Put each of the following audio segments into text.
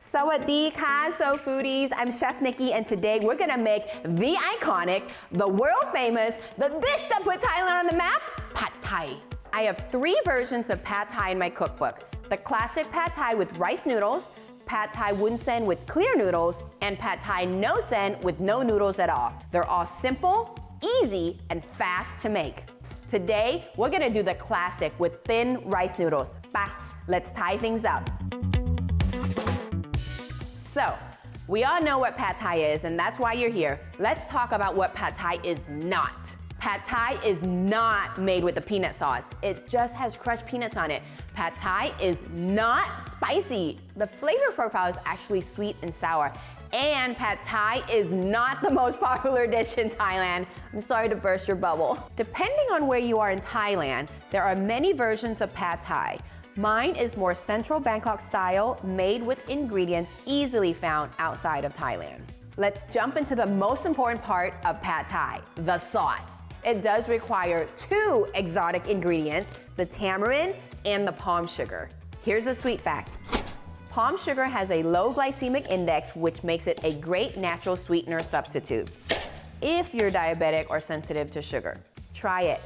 Sawadee ka, So Foodies. I'm Chef Nikki, and today we're gonna make the iconic, the world famous, the dish that put Thailand on the map, Pad Thai. I have 3 versions of Pad Thai in my cookbook. The classic Pad Thai with rice noodles, Pad Thai Wun Sen with clear noodles, and Pad Thai No Sen with no noodles at all. They're all simple, easy, and fast to make. Today, we're gonna do the classic with thin rice noodles. Bah, let's tie things up. So, we all know what Pad Thai is, and that's why you're here. Let's talk about what Pad Thai is not. Pad Thai is not made with the peanut sauce. It just has crushed peanuts on it. Pad Thai is not spicy. The flavor profile is actually sweet and sour. And Pad Thai is not the most popular dish in Thailand. I'm sorry to burst your bubble. Depending on where you are in Thailand, there are many versions of Pad Thai. Mine is more Central Bangkok style, made with ingredients easily found outside of Thailand. Let's jump into the most important part of Pad Thai, the sauce. It does require 2 exotic ingredients, the tamarind and the palm sugar. Here's a sweet fact. Palm sugar has a low glycemic index, which makes it a great natural sweetener substitute. If you're diabetic or sensitive to sugar, try it.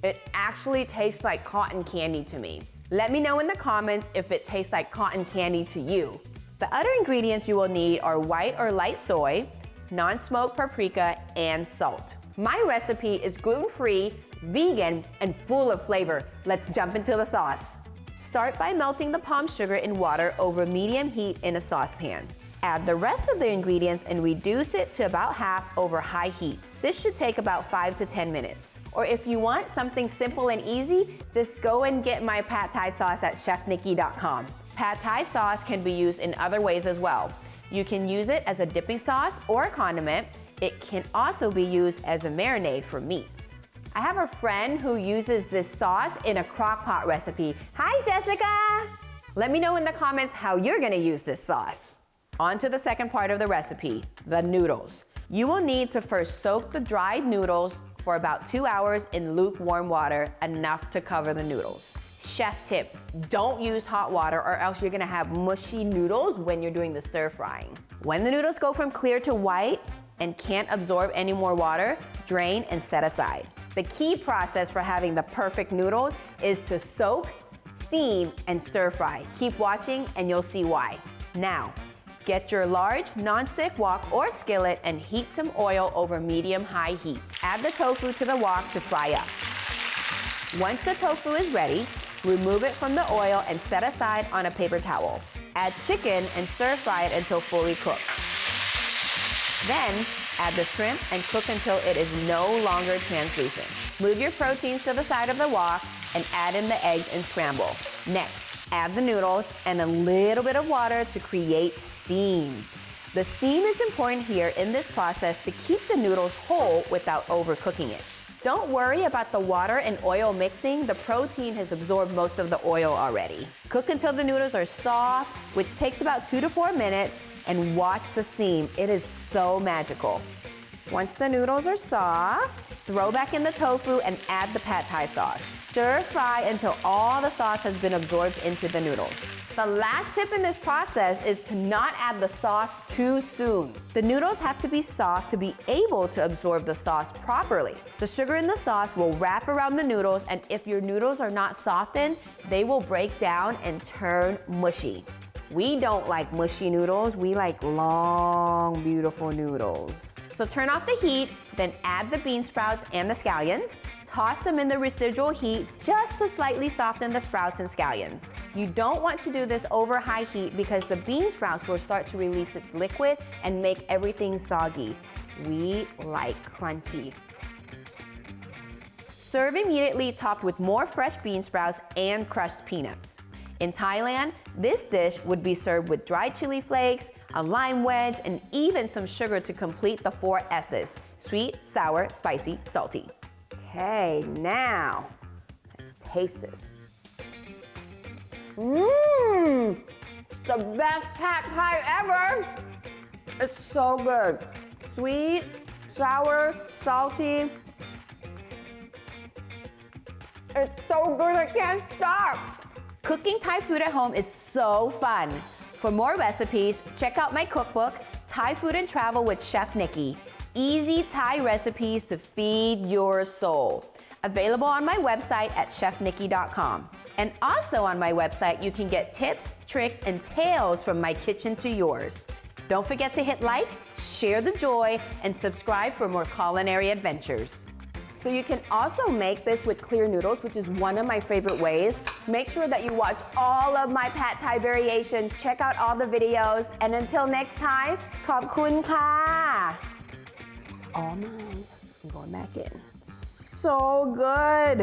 It actually tastes like cotton candy to me. Let me know in the comments if it tastes like cotton candy to you. The other ingredients you will need are white or light soy, non-smoked paprika, and salt. My recipe is gluten-free, vegan, and full of flavor. Let's jump into the sauce. Start by melting the palm sugar in water over medium heat in a saucepan. Add the rest of the ingredients and reduce it to about half over high heat. This should take about 5 to 10 minutes. Or if you want something simple and easy, just go and get my Pad Thai sauce at chefnikki.com. Pad Thai sauce can be used in other ways as well. You can use it as a dipping sauce or a condiment. It can also be used as a marinade for meats. I have a friend who uses this sauce in a crock pot recipe. Hi, Jessica! Let me know in the comments how you're gonna use this sauce. On to the second part of the recipe, the noodles. You will need to first soak the dried noodles for about 2 hours in lukewarm water, enough to cover the noodles. Chef tip, don't use hot water or else you're gonna have mushy noodles when you're doing the stir frying. When the noodles go from clear to white and can't absorb any more water, drain and set aside. The key process for having the perfect noodles is to soak, steam, and stir fry. Keep watching and you'll see why. Now, get your large non-stick wok or skillet and heat some oil over medium-high heat. Add the tofu to the wok to fry up. Once the tofu is ready, remove it from the oil and set aside on a paper towel. Add chicken and stir fry it until fully cooked. Then, add the shrimp and cook until it is no longer translucent. Move your proteins to the side of the wok and add in the eggs and scramble. Next, add the noodles and a little bit of water to create steam. The steam is important here in this process to keep the noodles whole without overcooking it. Don't worry about the water and oil mixing. The protein has absorbed most of the oil already. Cook until the noodles are soft, which takes about 2 to 4 minutes, and watch the steam. It is so magical. Once the noodles are soft, throw back in the tofu and add the Pad Thai sauce. Stir fry until all the sauce has been absorbed into the noodles. The last tip in this process is to not add the sauce too soon. The noodles have to be soft to be able to absorb the sauce properly. The sugar in the sauce will wrap around the noodles, and if your noodles are not softened, they will break down and turn mushy. We don't like mushy noodles, we like long, beautiful noodles. So turn off the heat, then add the bean sprouts and the scallions. Toss them in the residual heat just to slightly soften the sprouts and scallions. You don't want to do this over high heat because the bean sprouts will start to release its liquid and make everything soggy. We like crunchy. Serve immediately, topped with more fresh bean sprouts and crushed peanuts. In Thailand, this dish would be served with dried chili flakes, a lime wedge, and even some sugar to complete the 4 S's: sweet, sour, spicy, salty. Okay, now, let's taste this. It's the best Pad Thai ever. It's so good. Sweet, sour, salty. It's so good, I can't stop. Cooking Thai food at home is so fun. For more recipes, check out my cookbook, Thai Food and Travel with Chef Nikki. Easy Thai recipes to feed your soul. Available on my website at chefnikki.com. And also on my website, you can get tips, tricks, and tales from my kitchen to yours. Don't forget to hit like, share the joy, and subscribe for more culinary adventures. So you can also make this with clear noodles, which is one of my favorite ways. Make sure that you watch all of my Pad Thai variations, check out all the videos, and until next time, ขอบคุณค่ะ It's all mine. I'm going back in. So good.